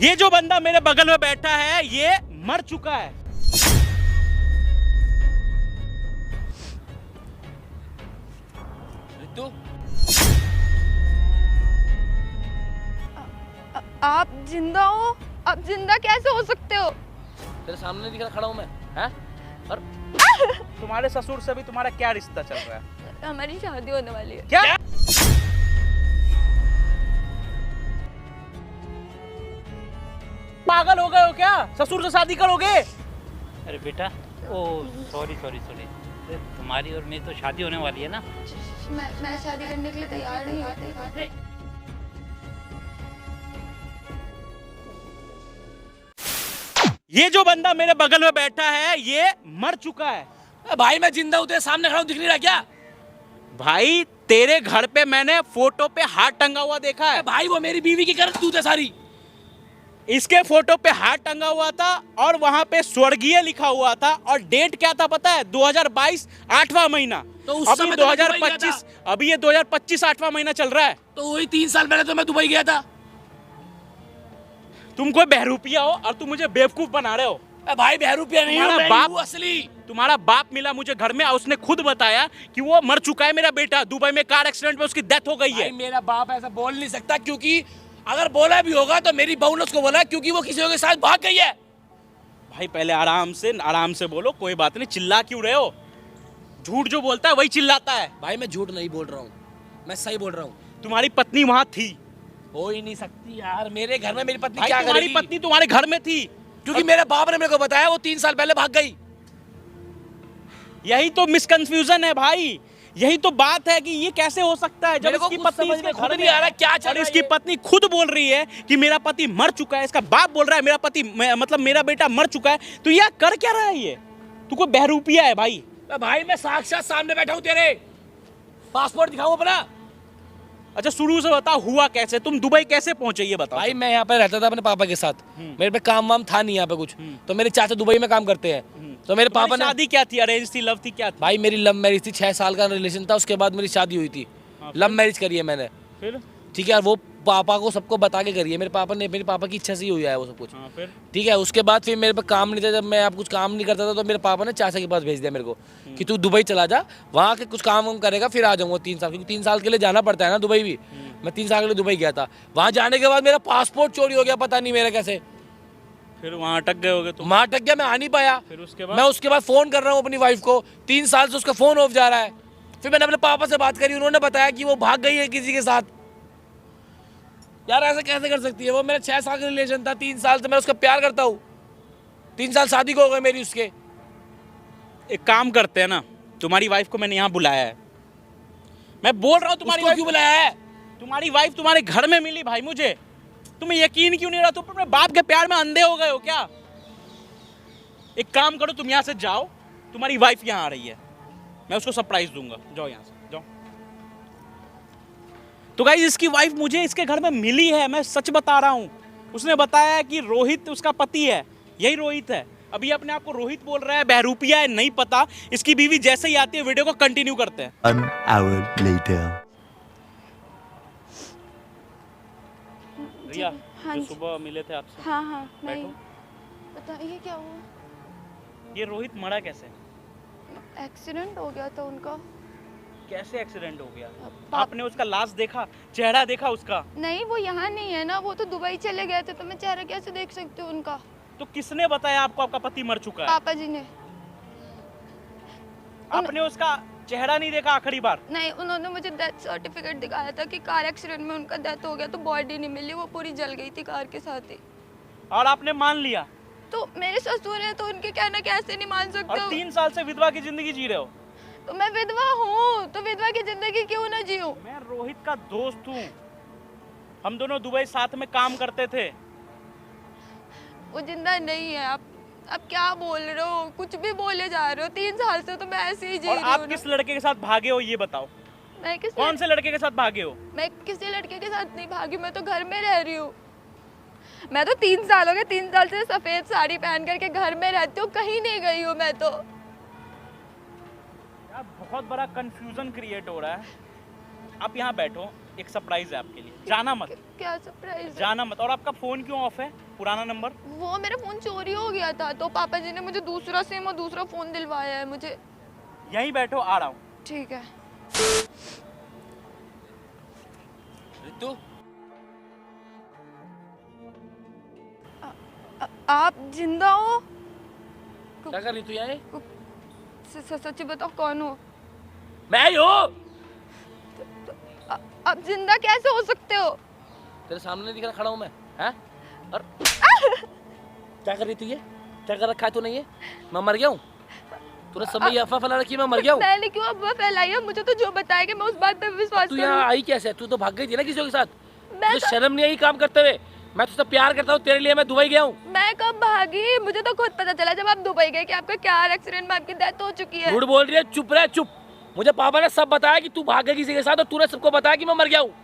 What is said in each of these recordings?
ये जो बंदा मेरे बगल में बैठा है ये मर चुका है। रितु, आप जिंदा हो? आप जिंदा कैसे हो सकते हो? तेरे सामने नहीं दिख रहा खड़ा हूँ मैं, हैं? और तुम्हारे ससुर से भी तुम्हारा क्या रिश्ता चल रहा है? हमारी शादी होने वाली है। क्या? पागल हो गए हो क्या? ससुर से शादी करोगे? अरे बेटा, ओ सॉरी सॉरी सॉरी, तुम्हारी और मेरी तो शादी होने वाली है ना। मैं शादी करने के लिए तैयार नहीं हूँ। ये जो बंदा मेरे बगल में बैठा है ये मर चुका है। भाई मैं जिंदा हूँ, तेरे सामने खड़ा हूँ, दिख नहीं रहा क्या? भाई तेरे घर पे मैंने फोटो पे हाथ टंगा हुआ देखा है। भाई वो मेरी बीवी की करतूत है सारी। इसके फोटो पे हाथ टंगा हुआ था और वहां पे स्वर्गीय लिखा हुआ था और डेट क्या था पता है? 2022 8वां महीना। तो उस अभी समय तो मैं दुबई गया 2025 अभी ये 2025 8वां महीना चल रहा है। तो वही 3 साल पहले तो मैं दुबई गया था। तुम कोई बहरूपिया हो और तुम मुझे बेवकूफ बना रहे हो। भाई बहरूपिया नहीं हूँ, तुम्हारा मैं बाप हूँ असली। तुम्हारा बाप मिला मुझे घर में और उसने खुद बताया कि वो मर चुका है। मेरा बेटा दुबई में कार एक्सीडेंट में उसकी डेथ हो गई है। भाई मेरा बाप ऐसा बोल नहीं सकता, क्योंकि अगर बोला भी होगा तो मेरी बहू ने उसको बोला, क्योंकि वो किसी के साथ भाग गई है। भाई पहले आराम से बोलो, कोई बात नहीं। चिल्ला क्यों रहे हो? झूठ जो बोलता है वही चिल्लाता है। भाई मैं झूठ नहीं बोल रहा हूँ, मैं सही बोल रहा हूँ। तुम्हारी पत्नी वहां थी। हो ही नहीं सकती यार, मेरे घर में मेरी पत्नी भाई क्या तुम्हारी करेगी? पत्नी तुम्हारे घर में थी क्योंकि मेरे बाप ने मेरे को बताया वो 3 साल पहले भाग गई। यही तो मिसकंफ्यूजन है भाई। यही तो बात है कि ये कैसे हो सकता है जब मेरे को इसकी कुछ पत्नी समझ इसके में घर खुद में नहीं आ रहा क्या चल और रहा है इसकी ये। पत्नी खुद बोल रही है कि मेरा पति मर चुका है। इसका बाप बोल रहा है मेरा पति मतलब मेरा बेटा मर चुका है। तो यह कर क्या रहा है ये? तू कोई बहरूपिया है भाई। भाई मैं साक्षात सामने बैठा हूँ तेरे। पासपोर्ट दिखाऊं अपना? अच्छा शुरू से बताओ, हुआ कैसे? तुम दुबई कैसे पहुंचे ये बताओ। भाई मैं यहाँ पे रहता था अपने पापा के साथ। मेरे पे काम वाम था नहीं यहाँ पे कुछ। तो मेरे चाचा दुबई में काम करते हैं। तो मेरे पापा ने, शादी क्या थी? अरेंज थी, लव थी, क्या थी? भाई मेरी लव मैरिज थी, 6 साल का रिलेशन था, उसके बाद मेरी शादी हुई थी। लव मैरिज करी है मैंने, फिर? ठीक है। और वो पापा को सबको बता के करी है। मेरे पापा की इच्छा से ही हुआ है वो सब कुछ, फिर? ठीक है। उसके बाद फिर मेरे पे काम नहीं था, जब मैं अब कुछ काम नहीं करता था तो मेरे पापा ने चाचा के पास भेज दिया मेरे को कि तू दुबई चला जा, वहाँ के कुछ काम वाम करेगा, फिर आ जाऊँगा 3 साल, क्योंकि 3 साल के लिए जाना पड़ता है ना दुबई भी। मैं 3 साल के लिए दुबई गया था। वहाँ जाने के बाद मेरा पासपोर्ट चोरी हो गया, पता नहीं मेरा कैसे। फिर वहां अटक गए होगे तुम। वहाँ अटक गया, मैं आ नहीं पाया। फिर उसके बाद? मैं उसके बाद फ़ोन कर रहा हूँ अपनी वाइफ को, 3 साल से उसका फ़ोन ऑफ जा रहा है। फिर मैंने अपने पापा से बात करी, उन्होंने बताया कि वो भाग गई है किसी के साथ। यार ऐसे कैसे कर सकती है? वो मेरा 6 साल का रिलेशन था, 3 साल से मैं उसका प्यार करता हूँ। 3 साल शादी को हो गए मेरी उसके। एक काम करते हैं ना, तुम्हारी वाइफ को मैंने यहाँ बुलाया है। मैं बोल रहा हूँ तुम्हारी उसको वाइफ क्यों बुलाया है? तुम्हारी वाइफ तुम्हारे घर में मिली भाई मुझे। तुम्हें यकीन क्यों नहीं रहा? तुम अपने बाप के प्यार में अंधे हो गए हो क्या? एक काम करो, तुम यहाँ से जाओ, तुम्हारी वाइफ यहाँ आ रही है, मैं उसको सरप्राइज दूंगा। जाओ यहाँ से, जाओ। तो गाइस इसकी वाइफ मुझे इसके घर में मिली है, मैं सच बता रहा हूँ। उसने बताया कि रोहित उसका पति है, यही रोहित है। अभी अपने आप को रोहित बोल रहा है, बहरूपिया है, नहीं पता। इसकी बीवी जैसे ही आती है वीडियो को कंटिन्यू करते हैं। An hour later. रिया, हाँ जो जी। सुबह मिले थे आपसे, हाँ हाँ मैं बैठो। बताइए क्या हुआ? ये रोहित मरा कैसे? एक्सीडेंट हो गया था उनका। कैसे एक्सीडेंट हो गया? पाप- आपने उसका लाश देखा, चेहरा देखा उसका? नहीं वो यहाँ नहीं है ना, वो तो दुबई चले गए थे, तो मैं चेहरा कैसे देख सकती हूँ उनका? तो किसने बताया आपको आपका पति मर चुका है? पापा जी ने। आपने उसका चेहरा नहीं देखा आखिरी बार? नहीं, उन्होंने मुझे डेथ सर्टिफिकेट दिखाया था कि कार एक्सीडेंट में उनका डेथ हो गया, तो बॉडी नहीं मिली, वो पूरी जल गई थी कार के साथ ही। और आपने मान लिया? तो मेरे ससुर है तो उनके कहना कैसे नहीं मान सकते और हो? 3 साल से विधवा की जिंदगी जी रहे हो? तो मैं विधवा हूँ, तो विधवा की जिंदगी क्यों ना जीऊं? मैं रोहित का दोस्त हूँ, हम दोनों दुबई साथ में काम करते थे। वो जिंदा नहीं है। आप क्या बोल रहे हो? कुछ भी बोले जा रहे हो। 3 साल से तो मैं ऐसे ही जी और रही आप हूँ किस ना। लड़के के साथ भागे हो ये बताओ? मैं किस कौन से लड़के के साथ भागे हो? मैं किसी लड़के के साथ नहीं भागी, मैं तो घर में रह रही हूँ। मैं तो 3 साल हो गए, 3 साल से सफेद साड़ी पहन करके घर में रहती हूँ, कहीं नहीं गई हूँ मैं तो। यार बहुत बड़ा कंफ्यूजन क्रिएट हो रहा है। आप यहाँ बैठो, एक सरप्राइज है आपके लिए, जाना मत। क्या सरप्राइज? जाना मत। और आपका फोन क्यों ऑफ है? पुराना नंबर? वो मेरा फोन चोरी हो गया था तो पापा जी ने मुझे दूसरा सिम और दूसरा फोन दिलवाया है मुझे। यहीं बैठो, आ रहा हूँ। ठीक है। रितु, आप जिंदा हो? क्या कर रही तू यहाँ? सच्ची बताओ कौन हो? मैं ही हूँ। आप जिंदा कैसे हो सकते हो? तेरे सामने दिख रहा खड़ा हूँ मैं, हैं? और क्या कर रही तू ये? क्या कर रखा है तूने ये? मैं मर गया हूँ? तूने समय ये अफवाह फैला रखी है मैं मर गया हूँ? मैंने क्यों अफवाह फैलाई है? मुझे तो जो बताया कि मैं उस बात पे विश्वास तू करूं। यहाँ आई कैसे? तू तो भाग गई थी ना किसी के साथ। मैं तुझे शर्म नहीं आई काम करते हुए? मैं तुझसे प्यार करता हूँ, तेरे लिए मैं दुबई गया हूँ। मैं कब भागी? मुझे तो खुद पता चला जब आप दुबई गए कि आपका कार एक्सीडेंट में आपकी डेथ हो चुकी है। झूठ बोल रही है, चुप रह चुप। मुझे पापा ने सब बताया कि तू भाग गई किसी के साथ और तूने सबको बताया कि मैं मर गया हूँ।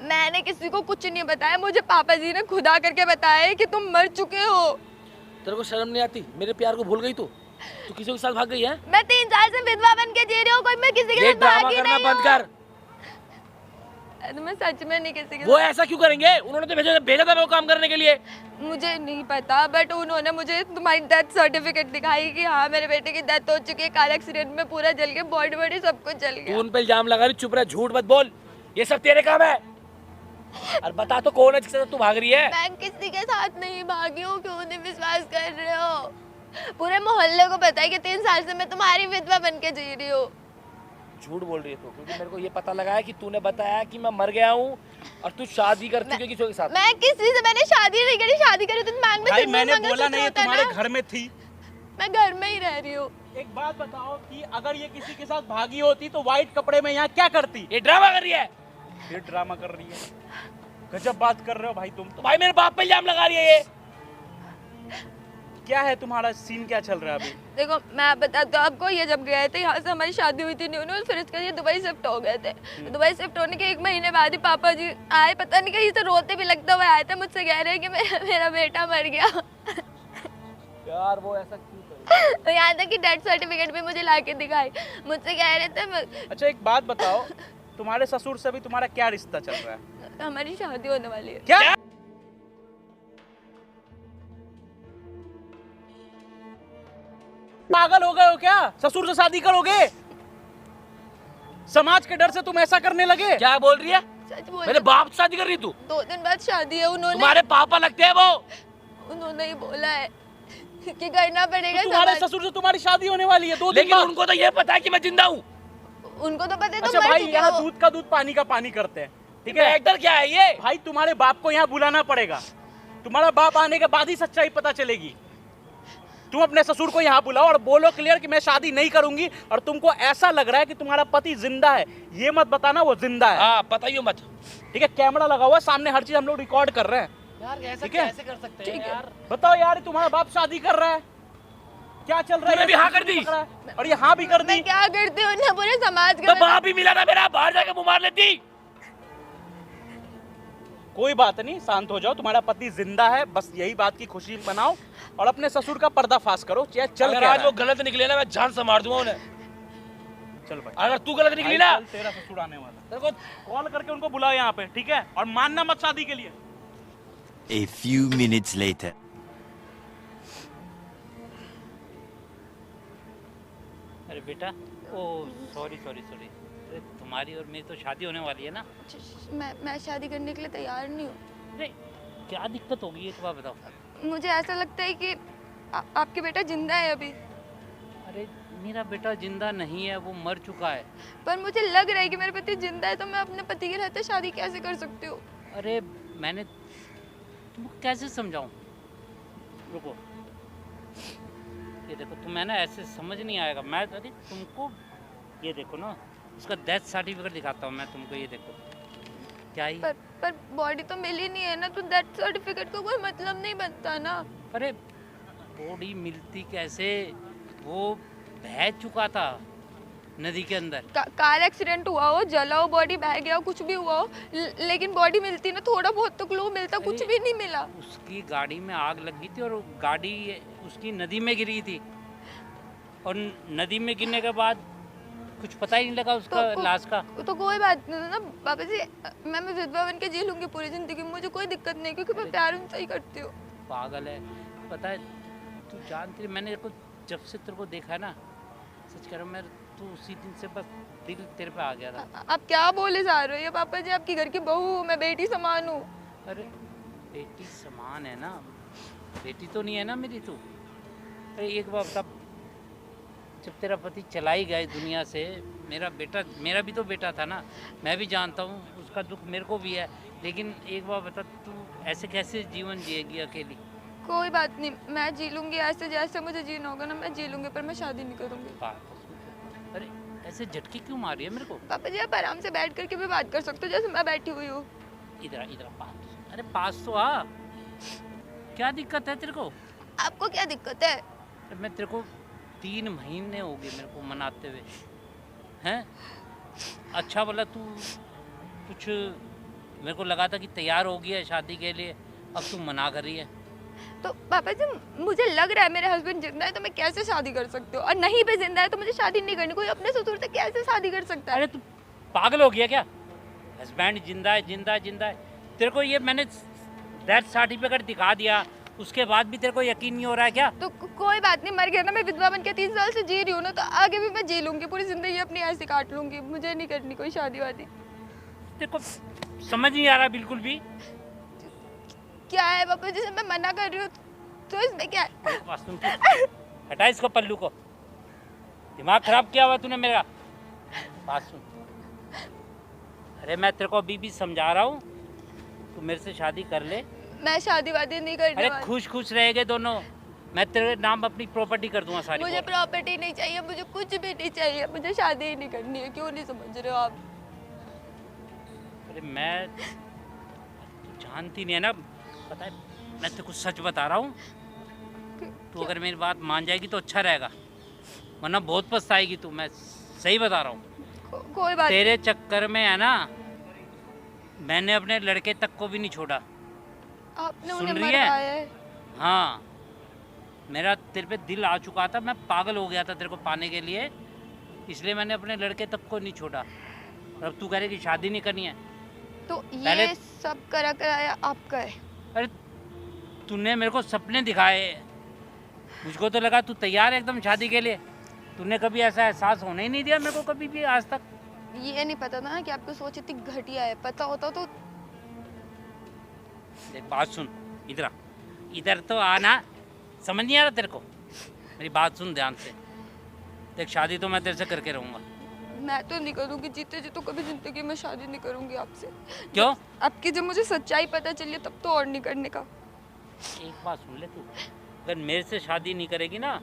मैंने किसी को कुछ नहीं बताया, मुझे पापा जी ने खुदा करके बताया है कि तुम मर चुके हो। तेरे को शर्म नहीं आती? मेरे प्यार को भूल गई तू? तू किसी के साथ भाग गई है? मैं 3 साल से विधवा बन के जी रही हूँ, कोई मैं किसी के ये साथ ड्रामा भागी करना नहीं बंद कर। हूँ। मैं सच में नहीं किसी के वो ऐसा क्यों करेंगे? उन्होंने तो भेजा था वो काम करने के लिए। मुझे नहीं पता, बट उन्होंने मुझे तुम्हारी डेथ सर्टिफिकेट दिखाई कि हाँ मेरे बेटे की डेथ हो चुकी है, कार एक्सीडेंट में पूरा जल गया, बॉडी बॉडी सब कुछ जल तू गया। उन पे इल्जाम लगा रही, चुप रह, झूठ मत बोल। ये सब तेरे काम है। और बता तो कौन है जिसके साथ तू भाग रही है? मैं किसी के साथ नहीं भागी हूँ, क्यों नहीं विश्वास कर रहे हो? पूरे मोहल्ले को पता है कि 3 साल से मैं तुम्हारी विधवा बन के जी रही हूँ। झूठ बोल रही है तू, क्योंकि मेरे को ये पता लगा है कि तूने बताया कि मैं मर गया हूँ और तू शादी कर चुकी है किसी के साथ। मैं किसी से मैंने शादी नहीं करी, शादी करी तो दिमाग में भाई सिंदूर मैंने मंगलसूत्र बोला नहीं, ये होता है तुम्हारे ना। घर में थी। मैं घर में ही रह रही हूँ। एक बात बताओ कि अगर ये किसी के साथ भागी होती तो व्हाइट कपड़े में यहाँ क्या करती? ये ड्रामा कर रही है। ये ड्रामा कर रही है। गजब बात कर रहे हो भाई तुम तो। भाई मेरे बाप पे इल्जाम लगा रही है ये। क्या है तुम्हारा सीन, क्या चल रहा है अभी? देखो मैं बताती हूँ आपको, ये जब गए थे यहाँ से, हमारी शादी हुई थी न्यू न्यू, फिर इसके ये दुबई शिफ्ट हो गए थे। दुबई शिफ्ट होने के 1 महीने बाद ही पापा जी आए, पता नहीं कहीं से रोते भी लगता हुआ आए थे, मुझसे कह रहे हैं कि मेरा बेटा मर गया। यार वो ऐसा क्यों करे? तो यहाँ तक कि डेथ सर्टिफिकेट भी मुझे ला के दिखाई, मुझसे कह रहे थे। अच्छा एक बात बताओ, तुम्हारे ससुर से भी तुम्हारा क्या रिश्ता चल रहा है? हमारी शादी होने वाली है। क्या? पागल हो गए हो क्या? ससुर से शादी करोगे? समाज के डर से तुम ऐसा करने लगे? क्या बोल रही है? सच बोल मेरे बाप से शादी कर रही तू? 2 दिन बाद शादी है। तुम्हारे पापा लगते हैं वो। उन्होंने ही बोला है कि करना पड़ेगा। तो तुम्हारे ससुर से तुम्हारी शादी होने वाली है 2 दिन लेकिन बाद। उनको तो ये पता है कि मैं जिंदा हूँ। उनको तो पता है अच्छा तुम मर भाई, चुके यहाँ हो। दूध का दूध पानी का पानी करते हैं, ठीक है? मैटर क्या है ये? भाई तुम्हारे बाप को यहाँ बुलाना पड़ेगा। तुम्हारा बाप आने के बाद ही सच्चाई पता चलेगी। तुम अपने ससुर को यहाँ बुलाओ और बोलो क्लियर कि मैं शादी नहीं करूंगी, और तुमको ऐसा लग रहा है कि तुम्हारा पति जिंदा है, ये मत बताना वो जिंदा है। हाँ बताइए मत। ठीक है, कैमरा लगा हुआ है सामने, हर चीज हम लोग रिकॉर्ड कर रहे हैं। यार ऐसा ठीक है? कैसे कर सकते हैं यार? बताओ यार, तुम्हारा बाप शादी कर रहा है, क्या चल रहा है? तूने भी हाँ कर दी? और ये हाँ भी कर दी। मैं क्या करती हूँ ना, पूरे समाज तो के बाप ही मिला था मेरा, बाहर जाके मुंह मार लेती। कोई बात नहीं, शांत हो जाओ, तुम्हारा पति जिंदा है, बस यही बात की खुशी मनाओ और अपने ससुर का पर्दाफाश करो। चल अगर क्या आज रहा वो है? गलत निकले ना, मैं जान से मार दूंगा उन्हें। चल भाई, अगर तू गलत निकली भाई, ना, चल, तेरा ससुर आने वाला है। तेरे को कॉल करके उनको बुलाओ यहाँ पे, ठीक है? और मानना मत शादी के लिए। A few minutes later. अरे बेटा, ओ सॉरी सॉरी सॉरी, तुम्हारी और मेरी तो शादी होने वाली है ना? मैं शादी करने के लिए तैयार नहीं हूँ। अरे क्या दिक्कत होगी एक बार बताओ। मुझे ऐसा लगता है कि आपके बेटा जिंदा है अभी। अरे मेरा बेटा जिंदा नहीं है, वो मर चुका है। पर मुझे लग रहा है कि मेरे पति जिंदा है, तो मैं अपने पति के रहते शादी कैसे कर सकती हूँ? अरे मैंने तुमको कैसे समझाऊं? रुको, ये देखो, तुम्हें ना ऐसे समझ नहीं आएगा। मैं अरे तुमको ये देखो ना, उसका डेथ सर्टिफिकेट दिखाता हूँ मैं तुमको, ये देखो क्या ही। पर बॉडी तो मिली नहीं है ना, तो डेथ सर्टिफिकेट का कोई मतलब नहीं बनता ना। अरे बॉडी मिलती कैसे, वो बह चुका था नदी के अंदर। कार एक्सीडेंट हुआ हो, जला हो, बॉडी बह गया हो, कुछ भी हुआ हो, लेकिन बॉडी मिलती ना, थोड़ा बहुत तो क्लू मिलता, कुछ भी नहीं मिला। उसकी गाड़ी में आग लगी थी और गाड़ी उसकी नदी में गिरी थी, और नदी में गिरने के बाद कुछ पता ही नहीं लगा उसका लाश का। तो कोई बात नहीं ना पापा जी, मैं विधवा बन के जी लूंगी पूरी जिंदगी, मुझे कोई दिक्कत नहीं, क्योंकि मैं प्यार उनसे ही करती हूँ। पागल है। पता है तू जानती है, मैंने को जब से तेरे को देखा है ना, सच कह रहा हूँ मैं, तू उसी दिन से बस दिल तेरे पे आ गया था। आप क्या बोले जा रहे हो? ये पापा जी आपकी घर की बहू हूँ, मैं बेटी समान हूँ। अरे बेटी समान है ना, बेटी तो नहीं है ना मेरी तू। अरे एक बार बता, जब तेरा पति चला ही गया इस दुनिया से, मेरा भी तो बेटा था ना, मैं भी जानता हूँ उसका दुख मेरे को भी है, लेकिन एक बार बता तू ऐसे कैसे जीवन जिएगी अकेली? कोई बात नहीं, मैं जी लूंगी ऐसे जैसे मुझे जीना होगा ना, मैं जी लूंगी, पर मैं शादी नहीं करूंगी। बात तो सुन। अरे ऐसे झटके क्यों मार रही है मेरे को? पापा जी आप आराम से बैठ करके भी बात कर सकते हो, जैसे मैं बैठी हुई हूँ। इधर इधर पास, अरे पास तो आ, क्या दिक्कत है तेरे को? आपको क्या दिक्कत है? अरे मैं तेरे को 3 महीने हो गए मेरे को मनाते हुए हैं। अच्छा बोला तू कुछ, मेरे को लगा था कि तैयार हो गया है शादी के लिए, अब तू मना कर रही है। तो पापा जी मुझे लग रहा है मेरे हस्बैंड जिंदा है तो मैं कैसे शादी कर सकती हूँ, और नहीं भी जिंदा है तो मुझे शादी नहीं करनी। कोई अपने ससुर से कैसे शादी कर सकता है? अरे तू पागल हो गया क्या? हस्बैंड जिंदा है, जिंदा है, जिंदा है। तेरे को ये मैंने डेथ सर्टिफिकेट दिखा दिया, उसके बाद भी तेरे को यकीन नहीं हो रहा है क्या? तो कोई बात नहीं, मर गया ना, मैं विधवा बन के 3 साल से जी रही हूँ ना, तो आगे भी मैं जी लूंगी, पूरी जिंदगी अपनी ऐसे काट लूंगी। मुझे नहीं करनी कोई शादी वादी। तेरे को समझ नहीं आ रहा बिल्कुल भी। क्या है पापा जी, मैं मना कर रही हूँ तो इसमें क्या है? बात सुन तू, हटा इसको पल्लू को, दिमाग खराब किया हुआ तूने मेरा। बात सुन, अरे मैं तेरे को अभी भी समझा रहा हूँ, तू मेरे से शादी कर ले। मैं शादी वादी नहीं करने अरे वाली। खुश खुश रहेंगे दोनों, मैं तेरे नाम अपनी प्रॉपर्टी कर दूंगा सारी। मुझे प्रॉपर्टी नहीं चाहिए, मुझे कुछ भी नहीं चाहिए, मुझे शादी ही नहीं करनी है। क्यों नहीं समझ रहे हो आप? अरे मैं, तू जानती नहीं है ना, पता है मैं तेरे को सच बता रहा हूँ, तू अगर मेरी बात मान जाएगी तो अच्छा रहेगा, वरना बहुत पछताएगी तू। मैं सही बता रहा हूँ। कोई बात तेरे चक्कर में है ना, मैंने अपने लड़के तक को भी नहीं छोड़ा। आपने सुन उन्हें रही है? मरवाया है। हाँ, मेरा तेरे पे दिल आ चुका था, मैं पागल हो गया था तेरे को पाने के लिए, इसलिए मैंने अपने लड़के तक को नहीं छोड़ा। और अब तू कह रही कि शादी नहीं करनी है? तो पहले- ये सब करा कराया आपका है। अरे तूने मेरे को सपने दिखाए, मुझको तो लगा तू तैयार है एकदम शादी के लिए। तूने कभी ऐसा एहसास होने ही नहीं दिया मेरे को कभी भी आज तक। ये नहीं पता था ना कि आपकी सोच इतनी घटिया है, पता होता तो। देख बात सुन, इधर आ, इधर तो आना, समझ नहीं आ रहा तेरे को? मेरी बात सुन ध्यान से। देख शादी तो मैं तेरे से करके रहूँगा। मैं तो नहीं करूंगी, जीते जी तो कभी जिंदगी में शादी नहीं करूंगी आपसे। क्यों? आपकी जब मुझे सच्चाई पता चली तब तो और नहीं करने का। एक बात सुन ले तू, अगर मेरे से शादी नहीं करेगी ना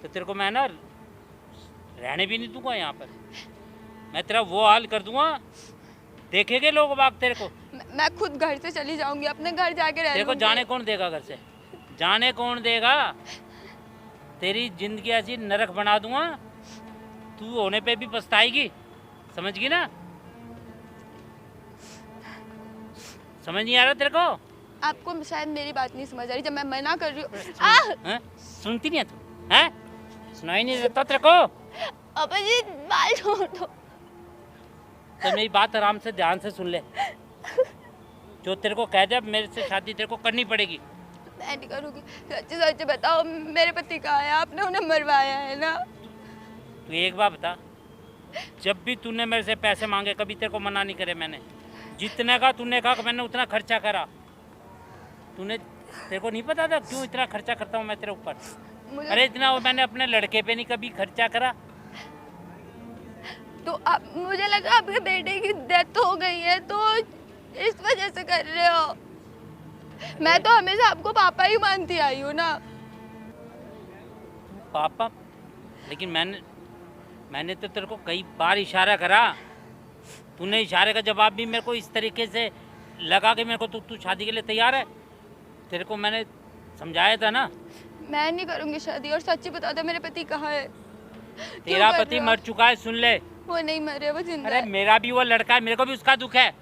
तो तेरे को मैं ना रहने भी नहीं दूंगा यहाँ पर। मैं तेरा वो हाल कर दूंगा, देखेंगे लोग बाग तेरे को। मैं खुद घर से चली जाऊंगी, अपने घर जाके रह तेरे को लूंगी। जाने कौन देगा घर से? जाने कौन देगा? तेरी जिंदगी ऐसी नरक बना दूंगा, तू होने पे भी पछताएगी, समझ गई ना? समझ नहीं आ रहा तेरे को? आपको शायद मेरी बात नहीं समझ आ रही, जब मैं मना कर रही हूँ। हैं? सुनती नहीं है तू? हैं? सुनाई नहीं देता तेरे को? पापा जी बाल छोड़ दो। तो मेरी बात आराम से ध्यान से सुन ले, जो तेरे को कह दे अब मेरे से शादी तेरे को करनी पड़ेगी। मैं नहीं करूँगी। सच सच बताओ, मेरे पति कहाँ है? आपने उन्हें मरवाया है ना? तू एक बार बता, जब भी तूने मेरे से पैसे मांगे कभी तेरे को मना नहीं करे मैंने। जितने का तूने कहा मैंने उतना खर्चा करा। तेरे को नहीं पता था क्यों इतना खर्चा करता हूँ मैं तेरे ऊपर? मुझे अरे इतना मैंने अपने लड़के पे नहीं कभी खर्चा करा। तो आप, मुझे लगा आपके बेटे की डेथ हो गई है तो इस वजह से कर रहे हो। मैं तो हमेशा आपको पापा ही मानती आई हूँ ना। पापा? लेकिन मैंने तो तेरे को कई बार इशारा करा, तूने इशारे का जवाब भी मेरे को इस तरीके से लगा कि मेरे को तू शादी के लिए तैयार है। तेरे को मैंने समझाया था ना। मैं नहीं करूँगी शादी, और सच्ची बता दो मेरे पति कहाँ है? तेरा कर पति रहे हो? मर चुका है, सुन ले। वो नहीं मरे, वो जिंदा अरे है। मेरा भी वो लड़का है, मेरे को भी उसका दुख है।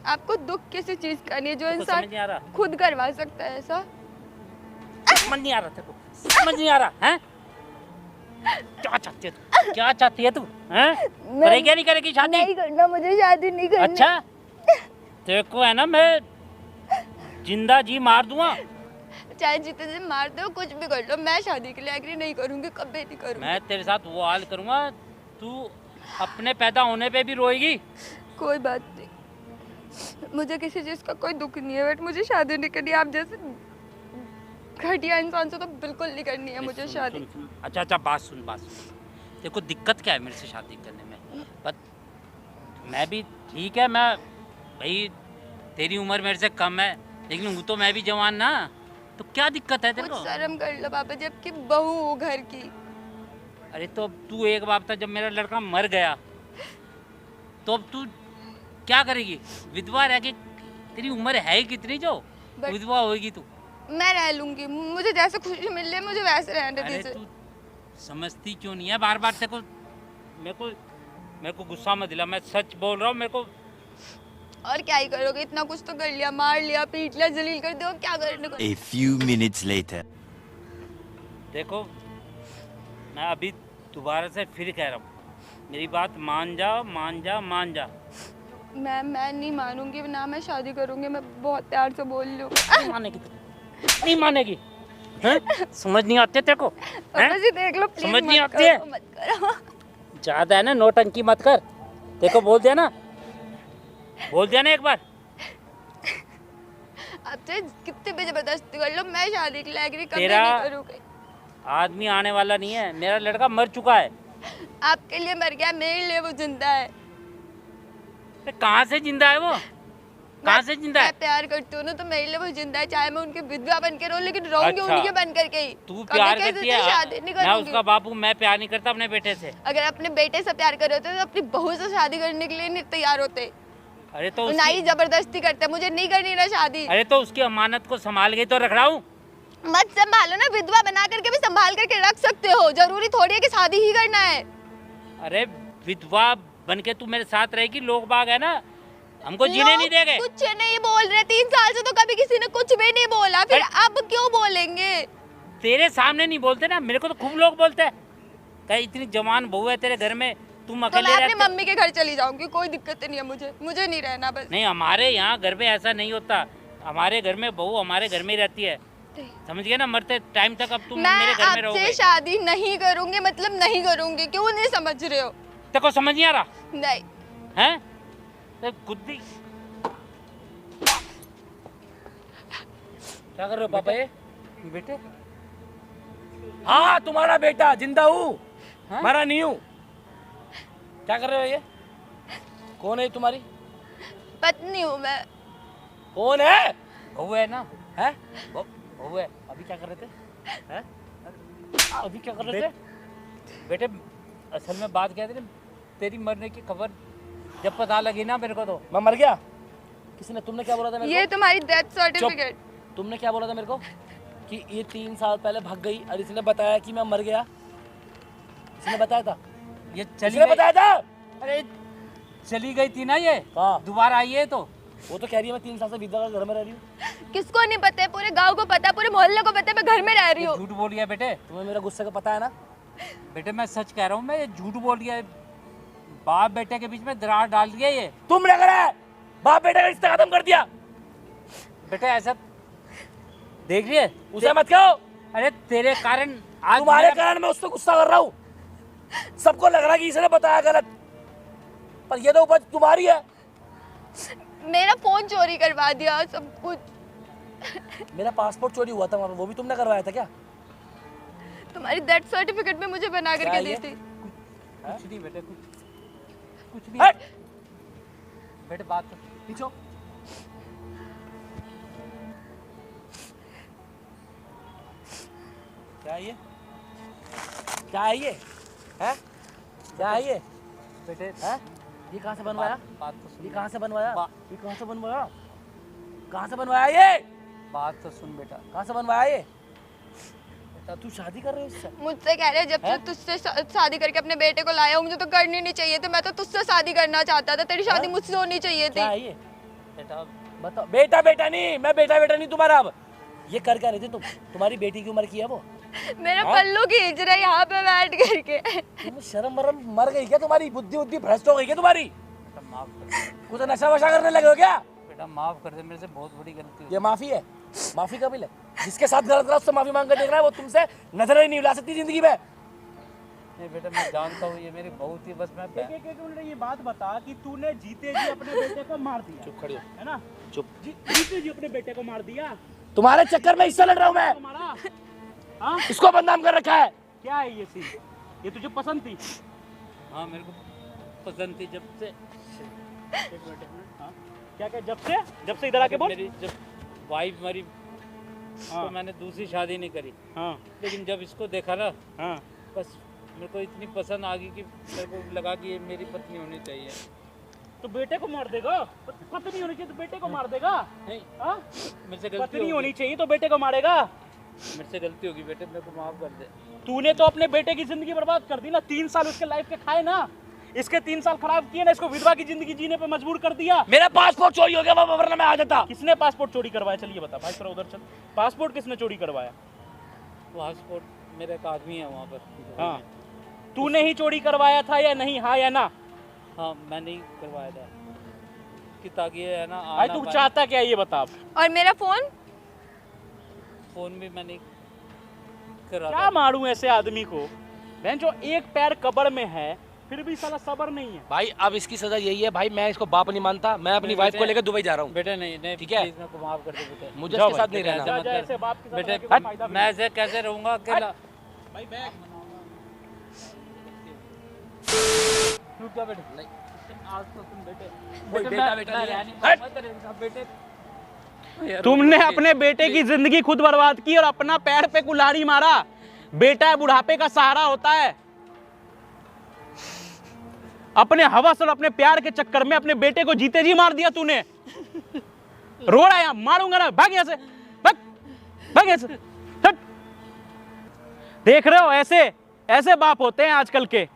आपको दुख किसी चीज का नहीं है जो तेरे को समझ इंसान नहीं आ रहा? खुद करवा सकता है ऐसा? समझ नहीं आ रहा तेरे को? समझ नहीं आ रहा है? क्या चाहती है तू? क्या चाहती है तू? हैं? करेगी या नहीं करेगी शादी? नहीं करना, मुझे शादी नहीं करनी। अच्छा, तेरे को है ना मैं जिंदा जी मार दूंगा। चाहे जितने दिन मारते हो कुछ भी कर लो, मैं शादी के लिए एग्री नहीं करूंगी, कभी नहीं करूंगी। मैं तेरे साथ वो हाल करूँगा, तू अपने पैदा होने पे भी रोएगी। कोई बात नहीं, मुझे किसी चीज़ का कोई दुख नहीं है, बट मुझे शादी नहीं करनी। आप जैसे घटिया इंसान से तो बिल्कुल नहीं करनी है मुझे सुन, शादी। सुन, सुन। अच्छा बात सुन। देखो दिक्कत क्या है मेरे से शादी करने में, पर मैं भी ठीक है, मैं भाई तेरी उम्र मेरे से कम है, लेकिन हूँ तो मैं भी जवान ना, तो क्या दिक्कत है तेरे कुछ को? शर्म कर लो पापा जी, आपकी बहू हो घर की। अरे तो अब तू एक बाप था, जब मेरा लड़का मर गया तो अब तू क्या करेगी? विधवा रह के, तेरी उम्र है ही कितनी जो विधवा होगी तू? मैं रह लूंगी, मुझे जैसे खुशी मिल रही है मुझे वैसे रहने अरे दीजिए। तू समझती क्यों नहीं है? बार बार तेरे को मेरे को गुस्सा मत दिला, मैं सच बोल रहा हूँ। मेरे को और क्या ही करोगे, इतना कुछ तो कर लिया, मार लिया, पीट लिया, जलील कर दिया, क्या करने को। A few minutes later. देखो, मैं अभी दोबारा से फिर कह रहा हूँ, मेरी बात मान जा, मान जा, मान जा। मैं नहीं मानूंगी ना, मैं शादी करूंगी, मैं बहुत प्यार से बोल रही हूँ। नहीं मानेगी तू, नहीं मानेगी हैं? समझ नहीं आती तेरे को हैं? पापा जी देख लो प्लीज, समझ नहीं मत आती है? करो, मत करो। ज्यादा है ना, नौटंकी मत कर। देखो बोल दिया ना, बोल दिया ना एक बार। आप चाहे कितने भी जबरदस्ती कर लो, मैं शादी के लिए एग्री कभी तेरा नहीं करूंगी। आदमी आने वाला नहीं है, मेरा लड़का मर चुका है। आपके लिए मर गया, मेरे लिए वो जिंदा है। अरे कहाँ से जिंदा है वो? कहाँ से जिंदा मैं है? प्यार करती हूँ ना, तो मेरे लिए वो जिंदा है, चाहे मैं उनकी विधवा बन के रहूं, लेकिन रहूंगी अच्छा। उनके बन करके ही। तू कभी प्यार किसी करती से है? शादी नहीं मैं करूंगी। उसका बाप हूँ, मैं प्यार नहीं करता अपने बेटे से। अगर अपने बेटे से प्यार कर रहे होते तो अपनी बहू से शादी करने के लिए नहीं तैयार होते, अरे तो ना ही उसकी, जबरदस्ती करते। मुझे नहीं करनी ना शादी। अरे तो उसकी अमानत को संभाल गई तो रख रहा हूँ। मत संभालो ना, विधवा बना करके भी संभाल करके रख सकते हो, जरूरी थोड़ी है कि शादी ही करना है। अरे विधवा बन के तू मेरे साथ रहेगी, लोग बाग है ना, हमको जीने नहीं देंगे। कुछ नहीं बोल रहे, 3 साल से तो कभी किसी ने कुछ भी नहीं बोला, फिर अब क्यों बोलेंगे? तेरे सामने नहीं बोलते ना, मेरे को तो खूब लोग बोलते हैं, कहीं इतनी जवान बहू है तेरे घर में, तुम तो अकेले मैं अपनी रहते। मम्मी के घर चली जाऊंगी, कोई दिक्कत नहीं है मुझे नहीं रहना बस। नहीं, हमारे यहाँ घर में ऐसा नहीं होता, हमारे घर में बहू हमारे घर में ही रहती है, समझ गए ना? मरते टाइम तक अब तुम मैं मेरे घर में आपसे रहोगे। शादी नहीं करूंगी, मतलब नहीं करूंगी। क्यों नहीं समझ रहे हो? तेरे को समझ नहीं आ रहा नहीं। हैं? तो गुद्दी क्या कर रहे हो पापा ये? बेटे, हाँ तुम्हारा बेटा जिंदा हूँ, हाँ? मरा नहीं हूँ। क्या कर रहे हो ये? कौन है तुम्हारी? पत्नी हूँ मैं। कौन है? बहू है ना? हैं? बहू है। अभी क्या कर रहे थे? हैं? अभी क्या कर रहे थे? बेटे असल में बात क्या थी ना, तेरी मरने की खबर जब पता लगी ना मेरे को, तो मैं मर गया? किसी ने, तुमने क्या बोला था मेरे ये को? तुम्हारी डेथ सर्टिफिकेट। तुमने क्या बोला था मेरे को कि ये 3 साल पहले भाग गई और इसने बताया कि मैं मर गया? इसने बताया था? ये चली इसने गई। बताया था? अरे चली गई थी ना ये, हाँ। दोबारा आई है तो। वो तो कह रही है मैं 3 साल से विधवा का घर में रह रही हूँ। किसको नहीं पता है? पूरे गांव को पता है, पूरे मोहल्ले को पता है मैं घर में रह रही हूँ। झूठ बोल गया बेटे। तुम्हें मेरा गुस्से का पता है ना? बेटे मैं सच कह रहा हूँ, मैं ये झूठ बोल गया, बाप बेटे के बीच में दरार डाल दिया ये। तुम लग रहा है बाप बेटे का रिश्ता खत्म कर दिया। बेटे ऐसा देख रही है उसे मत कहो। अरे तेरे कारण आज तुम्हारे मेरा- कारण मैं उससे गुस्सा कर रहा हूँ। सबको लग रहा है कि इसने बताया गलत, पर ये तो उपज तुम्हारी है। मेरा फोन चोरी करवा दिया और सब कुछ। मेरा पासपोर्ट चोरी हुआ था, वो भी तुमने करवाया था क्या? तुम्हारी डेथ सर्टिफिकेट में मुझे बना क्या करके ये? दी थी। कुछ नहीं बेटे, कुछ भी हट! बेटे बात तो पीछो। क्या है ये? क्या है ये? हैं? क्या है ये? बेटे हैं? ये कहाँ से बनवाया? बात तो सुन, ये कहाँ से बनवाया? बा- ये कहाँ से बनवाया? कहाँ से बनवाया ये? बात तो सुन बेटा। कहाँ से बनवाया ये? बेटा तू शादी कर रहे हो इससे? मुझसे कह रहे जब से तुझसे शादी करके अपने बेटे को लाया हूँ, मुझे तो करनी नहीं चाहिए थी। मैं तो तुझसे शादी करना चाहता था, तेरी शादी मुझसे होनी चाहिए थी। क्या है ये? बेटा बताओ। बेटा बेटा नहीं, मैं बेटा बेटा नहीं तुम्हारा। अब ये कर क्या रहे थे तुम? तुम्हारी बेटी की उम्र की है वो? मेरा पल्लू खींच रहा है यहाँ पे बैठ करके। तुम शर्म वरम मर गई क्या? तुम्हारी बुद्धि बुद्धि भ्रष्ट हो गई क्या तुम्हारी? बेटा माफ कर दे, कुछ नशा वशा करने लगे हो क्या? बेटा माफ कर दे, मेरे से बहुत बड़ी गलती हुई। ये माफी है? माफी का बिल है? जिसके साथ गलत करा उससे माफी मांग कर देख रहा है, वो तुमसे नजर ही नहीं मिला सकती जिंदगी में। नहीं बेटा मैं जानता हूँ ये मेरी बहू थी, बस मैं एक मिनट ये बात बता कि तूने जीते जी अपने बेटे को मार दिया, चुप खड़ी हो, है ना? चुप। जीते जी अपने बेटे को मार दिया, तुम्हारे चक्कर में हिस्सा लड़ रहा हूँ मैं। मारा? हाँ, इसको बदनाम कर रखा है। क्या है ये सीन? ये तुझे पसंद थी? हाँ मेरे को पसंद थी जब से। एक मिनट, हाँ, क्या जब से इधर आके बोल। मेरी जब वाइफ मरी हाँ। तो मैंने दूसरी शादी नहीं करी, हाँ लेकिन जब इसको देखा ना हाँ, बस मेरे को इतनी पसंद आ गई कि मेरे को लगा कि ये मेरी पत्नी होनी चाहिए। तो बेटे को मार देगा? पत्नी होनी चाहिए तो बेटे को मार देगा? नहीं हाँ? मेरे से गलती पत्नी होगी, होनी चाहिए तो बेटे को मारेगा? मेरे से गलती होगी बेटे, मेरे को माफ कर दे। तूने तो अपने बेटे की जिंदगी बर्बाद कर दी ना, 3 साल उसके लाइफ के खाए ना, इसके 3 साल खराब किए ना, इसको विधवा की जिंदगी जीने पे मजबूर कर दिया। मेरा पासपोर्ट चोरी हो गया, वरना मैं आ जाता। किसने पासपोर्ट चोरी करवाया? चलिए बता भाई, थोड़ा उधर चल। पासपोर्ट किसने चोरी करवाया? पासपोर्ट मेरा एक आदमी है वहाँ पर। हाँ, तूने ही चोरी करवाया था या नहीं? हाँ या ना? हाँ मैंने ही करवाया था कि ताकि ये है ना भाई तू चाहता क्या ये बता। और मेरा फोन फोन भी मैंने करा क्या था। मारूं ऐसे आदमी को, बहन जो एक पैर कब्र में है फिर भी साला सब्र नहीं है। भाई अब इसकी सजा यही है भाई, मैं इसको बाप नहीं मानता, मैं अपनी नहीं, वाइफ को बेटे- लेकर दुबई जा रहा हूँ। बेटे नहीं नहीं ठीक है? प्लीज मेरे को माफ कर दे बेटे। मुझे जाओ इसके साथ नहीं भाई, रहना। जा मत जा, कर। ऐसे बाप के साथ बेटे रह के कोई फायदा भी मैं ऐसे कैसे रहूंगा अकेला? भाई बैग रुक जा बेटे। नहीं। आज तो तुम बेटे कोई बेटे, बेटा मैं- बेटा मैं नहीं है। रहने हट। मत करेगा, बेटे यार, तुमने बेटे, अपने बेटे की जिंदगी खुद बर्बाद की और अपना पैर पे कुल्हाड़ी मारा। बेटा बुढ़ापे का सहारा होता है। अपने हवस और अपने प्यार के चक्कर में अपने बेटे को जीते जी मार दिया तूने। रो रहा है यहाँ, मारूंगा ना, भाग यहाँ से, भाग भाग यहाँ से, हट। देख रहे हो, ऐसे ऐसे बाप होते हैं आजकल के।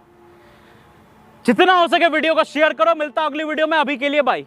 जितना हो सके वीडियो को शेयर करो। मिलता हूं अगली वीडियो में, अभी के लिए बाय।